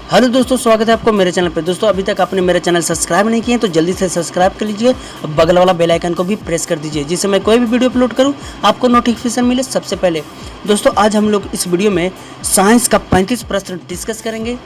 Hello दोस्तों, स्वागत है आपको मेरे चैनल पे। दोस्तों अभी तक आपने मेरा चैनल सब्सक्राइब नहीं किया तो जल्दी से सब्सक्राइब कर लीजिए और बगल वाला बेल आइकन को भी प्रेस कर दीजिए, जिससे मैं कोई भी वीडियो अपलोड करूं आपको नोटिफिकेशन मिले सबसे पहले। दोस्तों आज हम लोग इस वीडियो में साइंस का 35 प्रश्न डिस्कस करेंगे।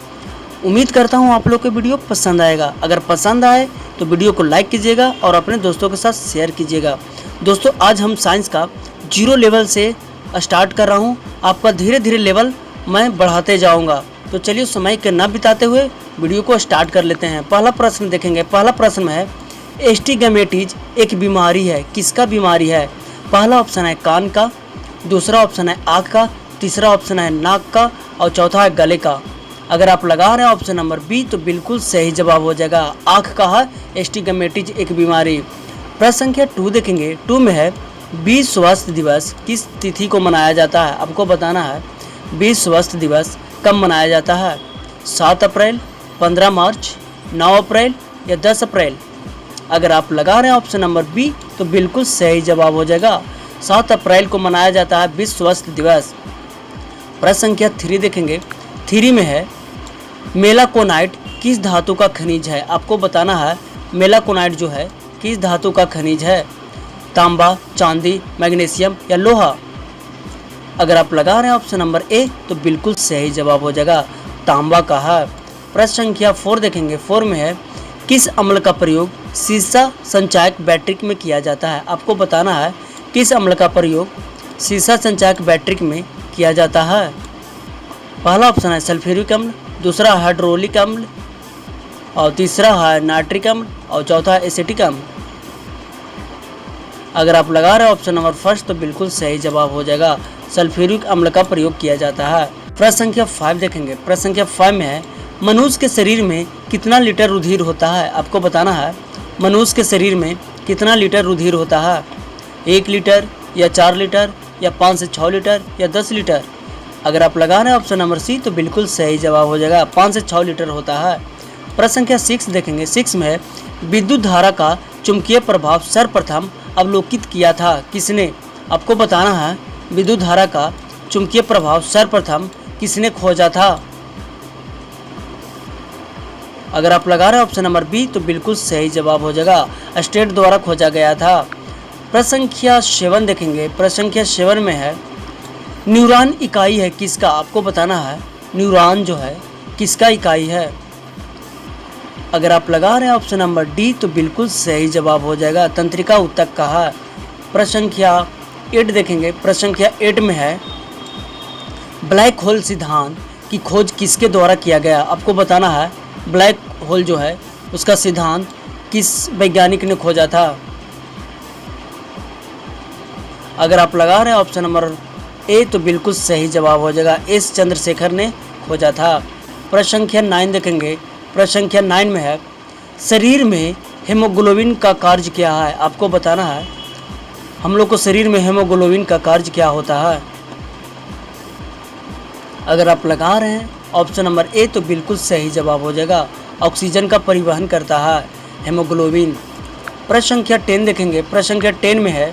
उम्मीद करता हूँ आप लोग को वीडियो पसंद आएगा। अगर पसंद आए तो वीडियो को लाइक कीजिएगा और अपने दोस्तों के साथ शेयर कीजिएगा। दोस्तों आज हम साइंस का 0 लेवल से स्टार्ट कर रहा हूँ, आपका धीरे धीरे लेवल मैं बढ़ाते जाऊँगा। तो चलिए समय के न बिताते हुए वीडियो को स्टार्ट कर लेते हैं। पहला प्रश्न देखेंगे। पहला प्रश्न है एस्टिग्मेटिस एक बीमारी है, किसका बीमारी है? पहला ऑप्शन है कान का, दूसरा ऑप्शन है आँख का, तीसरा ऑप्शन है नाक का और चौथा है गले का। अगर आप लगा रहे हैं ऑप्शन नंबर बी तो बिल्कुल सही जवाब हो जाएगा। आँख का है एस्टिग्मेटिस एक बीमारी। प्रश्न संख्या 2 देखेंगे। 2 में है विश्व स्वास्थ्य दिवस किस तिथि को मनाया जाता है? आपको बताना है विश्व स्वास्थ्य दिवस कब मनाया जाता है? 7 अप्रैल, 15 मार्च, 9 अप्रैल या 10 अप्रैल। अगर आप लगा रहे हैं ऑप्शन नंबर बी तो बिल्कुल सही जवाब हो जाएगा। 7 अप्रैल को मनाया जाता है विश्व स्वास्थ्य दिवस। प्रश्न संख्या 3 देखेंगे। 3 में है मेलाकोनाइट किस धातु का खनिज है? आपको बताना है मेलाकोनाइट जो है किस धातु का खनिज है? तांबा, चांदी, मैग्नीशियम या लोहा। अगर आप लगा रहे हैं ऑप्शन नंबर ए तो बिल्कुल सही जवाब हो जाएगा, तांबा का है। प्रश्न संख्या 4 देखेंगे। 4 में है किस अम्ल का प्रयोग सीसा संचायक बैटरी में किया जाता है? आपको बताना है किस अम्ल का प्रयोग सीसा संचायक बैटरी में किया जाता है? पहला ऑप्शन है सल्फ्यूरिक अम्ल, दूसरा हाइड्रोलिक अम्ल और तीसरा है नाइट्रिक अम्ल और चौथा है एसिटिक अम्ल। अगर आप लगा रहे हैं ऑप्शन नंबर फर्स्ट तो बिल्कुल सही जवाब हो जाएगा, सल्फ्यूरिक अम्ल का प्रयोग किया जाता है। प्रश्न संख्या 5 देखेंगे। प्रश्न संख्या 5 में है मनुष्य के शरीर में कितना लीटर रुधिर होता है? आपको बताना है मनुष्य के शरीर में कितना लीटर रुधिर होता है? 1 लीटर या 4 लीटर या 5 से 6 लीटर या 10 लीटर। अगर आप लगा रहे हैं ऑप्शन नंबर सी तो बिल्कुल सही जवाब हो जाएगा, 5 से 6 लीटर होता है। प्रश्न संख्या 6 देखेंगे। 6 में है विद्युत धारा का चुंबकीय प्रभाव सर्वप्रथम अवलोकित किया था किसने? आपको बताना है विद्युत धारा का चुंबकीय प्रभाव सर्वप्रथम किसने खोजा था? अगर आप लगा रहे हैं ऑप्शन नंबर बी तो बिल्कुल सही जवाब हो जाएगा, स्टेट द्वारा खोजा गया था। प्रश्न संख्या 7 देखेंगे। प्रश्न संख्या 7 में है न्यूरॉन इकाई है किसका? आपको बताना है न्यूरॉन जो है किसका इकाई है? अगर आप लगा रहे हैं ऑप्शन नंबर डी तो बिल्कुल सही जवाब हो जाएगा, तंत्रिका ऊतक का है। प्रश्न संख्या 8 देखेंगे। प्रश्न संख्या 8 में है ब्लैक होल सिद्धांत की खोज किसके द्वारा किया गया? आपको बताना है ब्लैक होल जो है उसका सिद्धांत किस वैज्ञानिक ने खोजा था? अगर आप लगा रहे हैं ऑप्शन नंबर ए तो बिल्कुल सही जवाब हो जाएगा, एस चंद्रशेखर ने खोजा था। प्रश्न संख्या 9 देखेंगे। प्रश्न संख्या 9 में है शरीर में हेमोग्लोबिन का कार्य क्या है? आपको बताना है हम लोग को शरीर में हेमोग्लोबिन का कार्य क्या होता है? अगर आप लगा रहे हैं ऑप्शन नंबर ए तो बिल्कुल सही जवाब हो जाएगा, ऑक्सीजन का परिवहन करता है हेमोग्लोबिन। प्रश्न संख्या 10 देखेंगे। प्रश्न संख्या 10 में है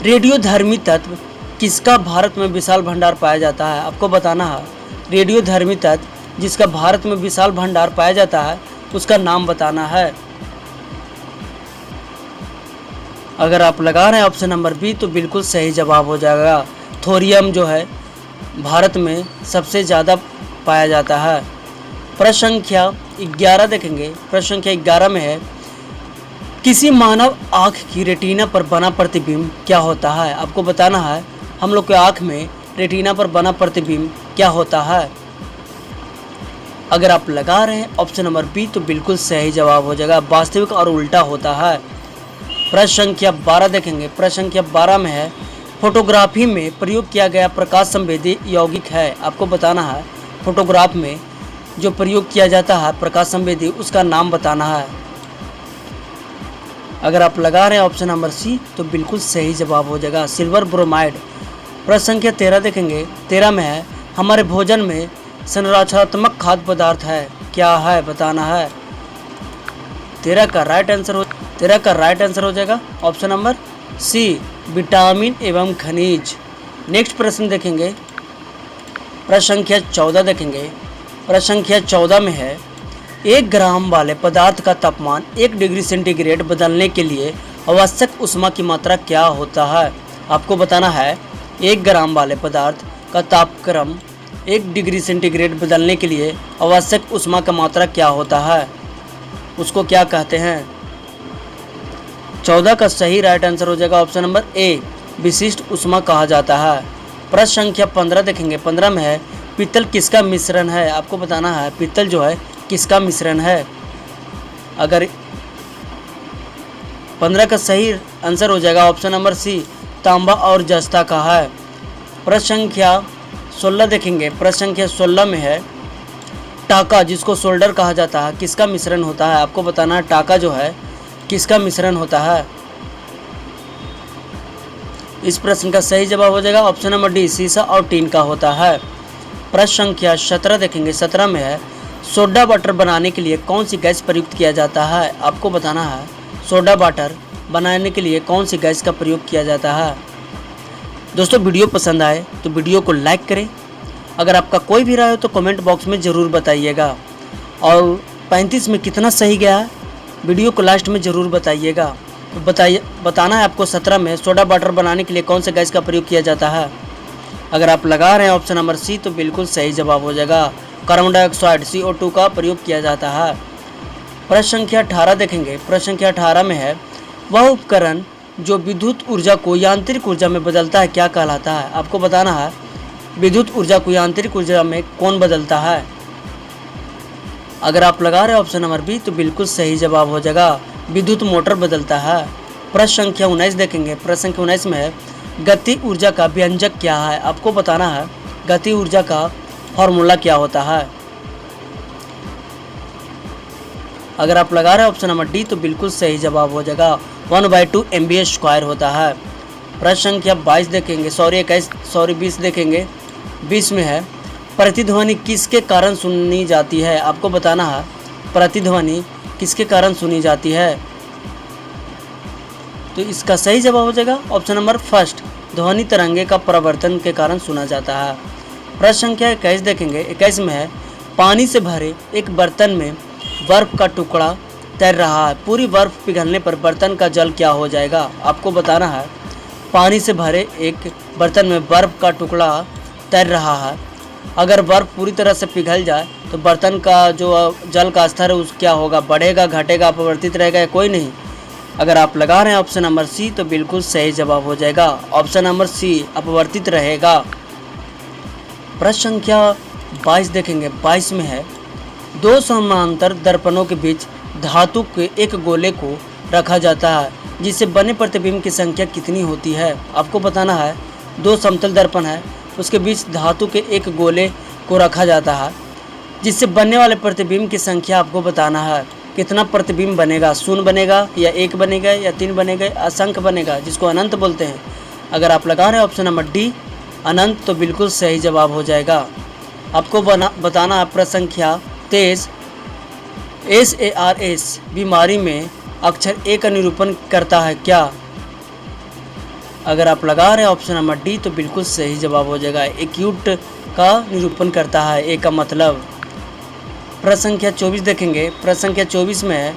रेडियोधर्मी तत्व किसका भारत में विशाल भंडार पाया जाता है? आपको बताना है रेडियोधर्मी तत्व जिसका भारत में विशाल भंडार पाया जाता है उसका नाम बताना है। अगर आप लगा रहे हैं ऑप्शन नंबर बी तो बिल्कुल सही जवाब हो जाएगा, थोरियम जो है भारत में सबसे ज़्यादा पाया जाता है। प्रश्न संख्या 11 देखेंगे। प्रश्न संख्या 11 में है किसी मानव आँख की रेटिना पर बना प्रतिबिंब क्या होता है? आपको बताना है हम लोग के आँख में रेटिना पर बना प्रतिबिंब क्या होता है? अगर आप लगा रहे हैं ऑप्शन नंबर बी तो बिल्कुल सही जवाब हो जाएगा, वास्तविक और उल्टा होता है। प्रश्न संख्या 12 देखेंगे। प्रश्न संख्या 12 में है फोटोग्राफी में प्रयोग किया गया प्रकाश संवेदी यौगिक है? आपको बताना है फोटोग्राफ में जो प्रयोग किया जाता है प्रकाश संवेदी उसका नाम बताना है। अगर आप लगा रहे हैं ऑप्शन नंबर सी तो बिल्कुल सही जवाब हो जाएगा, सिल्वर ब्रोमाइड। प्रश्न संख्या 13 देखेंगे। 13 में है हमारे भोजन में संरचनात्मक खाद्य पदार्थ है क्या है? बताना है। 13 का राइट आंसर हो जाएगा ऑप्शन नंबर सी, विटामिन एवं खनिज। नेक्स्ट प्रश्न देखेंगे। प्रश्न संख्या 14 देखेंगे। प्रश्न संख्या 14 में है 1 ग्राम वाले पदार्थ का तापमान 1 डिग्री सेंटीग्रेड बदलने के लिए आवश्यक ऊष्मा की मात्रा क्या होता है। आपको बताना है 1 ग्राम वाले पदार्थ का तापक्रम 1 डिग्री सेंटीग्रेड बदलने के लिए आवश्यक ऊष्मा का मात्रा क्या होता है, उसको क्या कहते हैं। 14 का सही राइट आंसर हो जाएगा ऑप्शन नंबर ए, विशिष्ट ऊष्मा कहा जाता है। प्रश्न संख्या 15 देखेंगे। 15 में है पीतल किसका मिश्रण है। आपको बताना है पीतल जो है किसका मिश्रण है। अगर 15 का सही आंसर हो जाएगा ऑप्शन नंबर सी, तांबा और जस्ता का है। प्रश्न संख्या 16 देखेंगे। प्रश्न संख्या 16 में है टाका जिसको शोल्डर कहा जाता है किसका मिश्रण होता है। आपको बताना है टाका जो है किसका मिश्रण होता है। इस प्रश्न का सही जवाब हो जाएगा ऑप्शन नंबर डी, सीसा और टीन का होता है। प्रश्न संख्या 17 देखेंगे। 17 में है सोडा वाटर बनाने के लिए कौन सी गैस प्रयुक्त किया जाता है। आपको बताना है सोडा वाटर बनाने के लिए कौन सी गैस का प्रयोग किया जाता है। दोस्तों वीडियो पसंद आए तो वीडियो को लाइक करें। अगर आपका कोई भी राय हो तो कमेंट बॉक्स में ज़रूर बताइएगा। और 35 में कितना सही गया है वीडियो को लास्ट में ज़रूर बताइएगा। तो बताना है आपको 17 में सोडा वाटर बनाने के लिए कौन से गैस का प्रयोग किया जाता है। अगर आप लगा रहे हैं ऑप्शन नंबर सी तो बिल्कुल सही जवाब हो जाएगा, कार्बन डाइऑक्साइड CO2 का प्रयोग किया जाता है। प्रश्न संख्या 18 देखेंगे। प्रश्न संख्या 18 में है वह उपकरण जो विद्युत ऊर्जा को यांत्रिक ऊर्जा में बदलता है क्या कहलाता है। आपको बताना है विद्युत ऊर्जा को यांत्रिक ऊर्जा में कौन बदलता है। अगर आप लगा रहे हैं ऑप्शन नंबर बी तो बिल्कुल सही जवाब हो जाएगा, विद्युत मोटर बदलता है। प्रश्न संख्या 19 देखेंगे। प्रश्न संख्या 19 में है गति ऊर्जा का व्यंजक क्या है। आपको बताना है गति ऊर्जा का फॉर्मूला क्या होता है। अगर आप लगा रहे हैं ऑप्शन नंबर डी तो बिल्कुल सही जवाब हो जाएगा, 1/2 MVA² होता है। प्रश्न संख्या 22 देखेंगे। 20 देखेंगे। 20 में है प्रतिध्वनि किसके कारण सुनी जाती है। आपको बताना है प्रतिध्वनि किसके कारण सुनी जाती है। तो इसका सही जवाब हो जाएगा ऑप्शन नंबर फर्स्ट, ध्वनि तरंगे का प्रवर्तन के कारण सुना जाता है। प्रश्न संख्या 21 देखेंगे। 21 में है पानी से भरे एक बर्तन में बर्फ का टुकड़ा तैर रहा है, पूरी बर्फ पिघलने पर बर्तन का जल क्या हो जाएगा। आपको बताना है पानी से भरे एक बर्तन में बर्फ का टुकड़ा तैर रहा है, अगर बर्फ पूरी तरह से पिघल जाए तो बर्तन का जो जल का स्तर है उस क्या होगा, बढ़ेगा, घटेगा, अपवर्तित रहेगा या कोई नहीं। अगर आप लगा रहे हैं ऑप्शन नंबर सी तो बिल्कुल सही जवाब हो जाएगा, ऑप्शन नंबर सी अपवर्तित रहेगा। प्रश्न संख्या 22 देखेंगे। 22 में है दो समांतर दर्पणों के बीच धातु के एक गोले को रखा जाता है जिससे बने प्रतिबिंब की संख्या कितनी होती है। आपको बताना है दो समतल दर्पण है उसके बीच धातु के एक गोले को रखा जाता है जिससे बनने वाले प्रतिबिंब की संख्या आपको बताना है। कितना प्रतिबिंब बनेगा, शून्य बनेगा या 1 बनेगा या 3 बनेगा, असंख्य बनेगा जिसको अनंत बोलते हैं। अगर आप लगा रहे हैं ऑप्शन नंबर डी अनंत तो बिल्कुल सही जवाब हो जाएगा। आपको बताना है प्रश्न संख्या 23 SARS बीमारी में अक्षर ए का निरूपण करता है क्या। अगर आप लगा रहे हैं ऑप्शन नंबर डी तो बिल्कुल सही जवाब हो जाएगा, एक्यूट का निरूपण करता है ए का मतलब। प्रश्न संख्या 24 देखेंगे। प्रश्न संख्या 24 में है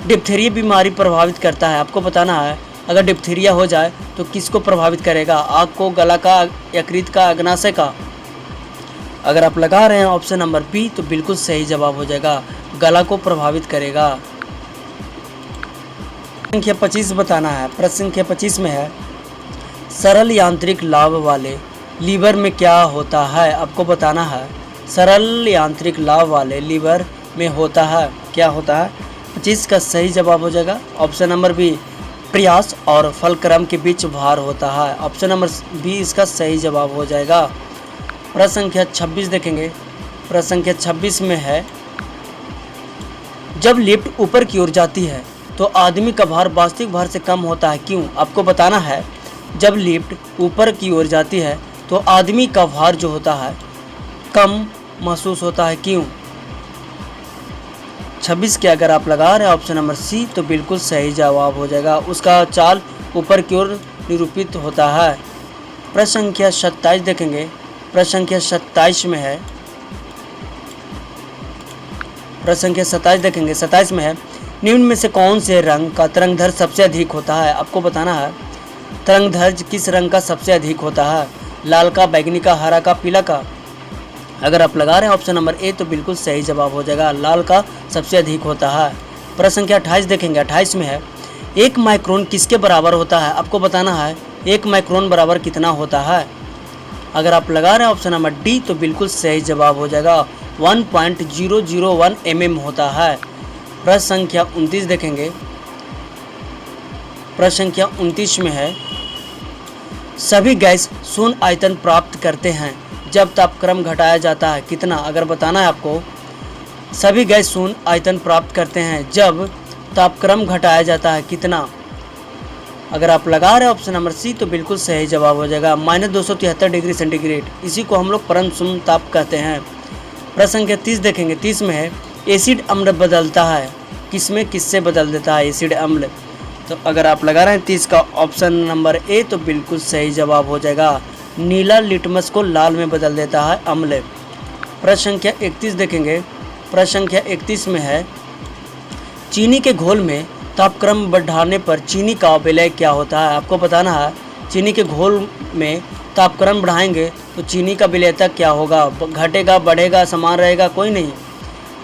डिप्थीरिया बीमारी प्रभावित करता है। आपको बताना है अगर डिप्थीरिया हो जाए तो किसको प्रभावित करेगा, आँख को, गला का, यकृत का, अग्नाशय का। अगर आप लगा रहे हैं ऑप्शन नंबर बी तो बिल्कुल सही जवाब हो जाएगा, गला को प्रभावित करेगा। संख्या 25 बताना है। प्रश्न संख्या 25 में है सरल यांत्रिक लाभ वाले लीवर में क्या होता है। आपको बताना है सरल यांत्रिक लाभ वाले लीवर में होता है क्या होता है। 25 का सही जवाब हो जाएगा ऑप्शन नंबर बी, प्रयास और फलक्रम के बीच भार होता है। ऑप्शन नंबर बी इसका सही जवाब हो जाएगा। प्रश्न संख्या 26 देखेंगे। प्रश्न संख्या 26 में है जब लिफ्ट ऊपर की ओर जाती है तो आदमी का भार वास्तविक भार से कम होता है क्यों। आपको बताना है जब लिफ्ट ऊपर की ओर जाती है तो आदमी का भार जो होता है कम महसूस होता है क्यों। 26 के अगर आप लगा रहे हैं ऑप्शन नंबर सी तो बिल्कुल सही जवाब हो जाएगा, उसका चाल ऊपर की ओर निरूपित होता है। प्रश्न संख्या 27 देखेंगे। प्रश्न संख्या 27 में है प्रश्न संख्या 27 देखेंगे। 27 में है, निम्न में से कौन से रंग का तरंगधर्ज सबसे अधिक होता है? आपको बताना है तरंगधर्ज किस रंग का सबसे अधिक होता है, लाल का, बैगनी का, हरा का, पीला का? अगर आप लगा रहे हैं ऑप्शन नंबर ए तो बिल्कुल सही जवाब हो जाएगा, लाल का सबसे अधिक होता है। प्रश्न संख्या 28 देखेंगे। 28 में है, 1 माइक्रोन किसके बराबर होता है? आपको बताना है 1 माइक्रोन बराबर कितना होता है? अगर आप लगा रहे हैं ऑप्शन नंबर डी तो बिल्कुल सही जवाब हो जाएगा, 1.001 mm होता है। प्रश्न संख्या 29 देखेंगे। प्रश्न संख्या 29 में है, सभी गैस शून्य आयतन प्राप्त करते हैं जब तापक्रम घटाया जाता है कितना? अगर बताना है आपको, सभी गैस शून्य आयतन प्राप्त करते हैं जब तापक्रम घटाया जाता है कितना? अगर आप लगा रहे हैं ऑप्शन नंबर सी तो बिल्कुल सही जवाब हो जाएगा, -273 डिग्री सेंटीग्रेड। इसी को हम लोग परम शून्य ताप कहते हैं। प्रश्न संख्या 30 देखेंगे। 30 में है, एसिड अम्ल बदलता है किसमें, किससे बदल देता है एसिड अम्ल? तो अगर आप लगा रहे हैं 30 का ऑप्शन नंबर ए तो बिल्कुल सही जवाब हो जाएगा, नीला लिटमस को लाल में बदल देता है अम्ल। प्रश्न संख्या 31 देखेंगे। प्रश्न संख्या 31 में है, चीनी के घोल में तापक्रम बढ़ाने पर चीनी का विलय क्या होता है? आपको बताना है चीनी के घोल में तापक्रम बढ़ाएंगे तो चीनी का विलयता क्या होगा, घटेगा, बढ़ेगा, समान रहेगा, कोई नहीं।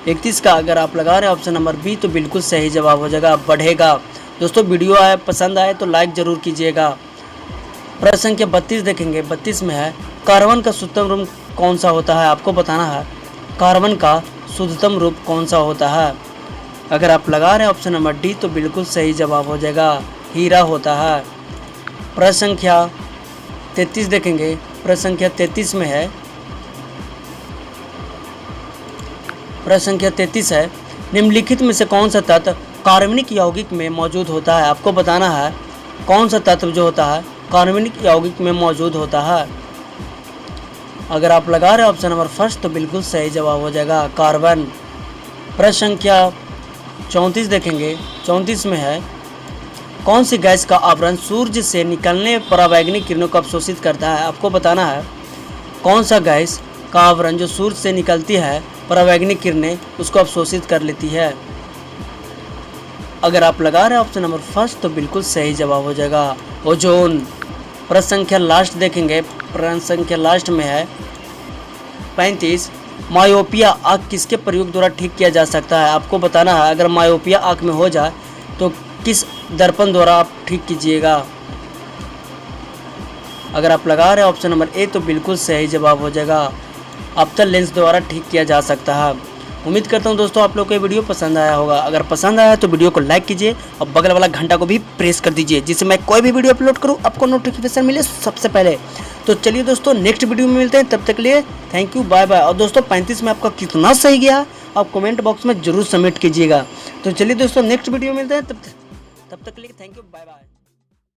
31 का अगर आप लगा रहे हैं ऑप्शन नंबर बी तो बिल्कुल सही जवाब हो जाएगा, बढ़ेगा। दोस्तों वीडियो पसंद आए तो लाइक ज़रूर कीजिएगा। प्रश्न संख्या 32 देखेंगे। 32 में है, कार्बन का शुद्धतम रूप कौन सा होता है? आपको बताना है कार्बन का शुद्धतम रूप कौन सा होता है? अगर आप लगा रहे हैं ऑप्शन नंबर डी तो बिल्कुल सही जवाब हो जाएगा, हीरा होता है। प्रश्न संख्या 33 देखेंगे। प्रश्न संख्या 33 में है, प्रश्न संख्या 33 है, निम्नलिखित में से कौन सा तत्व कार्बनिक यौगिक में मौजूद होता है? आपको बताना है कौन सा तत्व जो होता है कार्बनिक यौगिक में मौजूद होता है। अगर आप लगा रहे हैं ऑप्शन नंबर फर्स्ट तो बिल्कुल सही जवाब हो जाएगा, कार्बन। प्रश्न संख्या 34 देखेंगे। 34 में है, कौन सी गैस का आवरण सूर्य से निकलने परावैंगनिक किरणों को अवशोषित करता है? आपको बताना है कौन सा गैस का आवरण जो सूर्य से निकलती है परावैंगनिक किरणें उसको अवशोषित कर लेती है। अगर आप लगा रहे हैं ऑप्शन नंबर फर्स्ट तो बिल्कुल सही जवाब हो जाएगा, ओजोन। प्रश्न संख्या लास्ट देखेंगे। प्रश्न संख्या लास्ट में है 35, मायोपिया आँख किसके प्रयोग द्वारा ठीक किया जा सकता है? आपको बताना है अगर मायोपिया आँख में हो जाए तो किस दर्पण द्वारा आप ठीक कीजिएगा। अगर आप लगा रहे हैं ऑप्शन नंबर ए तो बिल्कुल सही जवाब हो जाएगा, अवतल लेंस द्वारा ठीक किया जा सकता है। उम्मीद करता हूं दोस्तों आप लोग को ये वीडियो पसंद आया होगा। अगर पसंद आया तो वीडियो को लाइक कीजिए और बगल वाला घंटा को भी प्रेस कर दीजिए जिससे मैं कोई भी वीडियो अपलोड करूं आपको नोटिफिकेशन मिले सबसे पहले। तो चलिए दोस्तों नेक्स्ट वीडियो में मिलते हैं, तब तक के लिए थैंक यू, बाय बाय। और दोस्तों 35 में आपका कितना सही गया आप कमेंट बॉक्स में जरूर सबमिट कीजिएगा। तो चलिए दोस्तों नेक्स्ट वीडियो में मिलते हैं, तब तक के लिए थैंक यू, बाय बाय।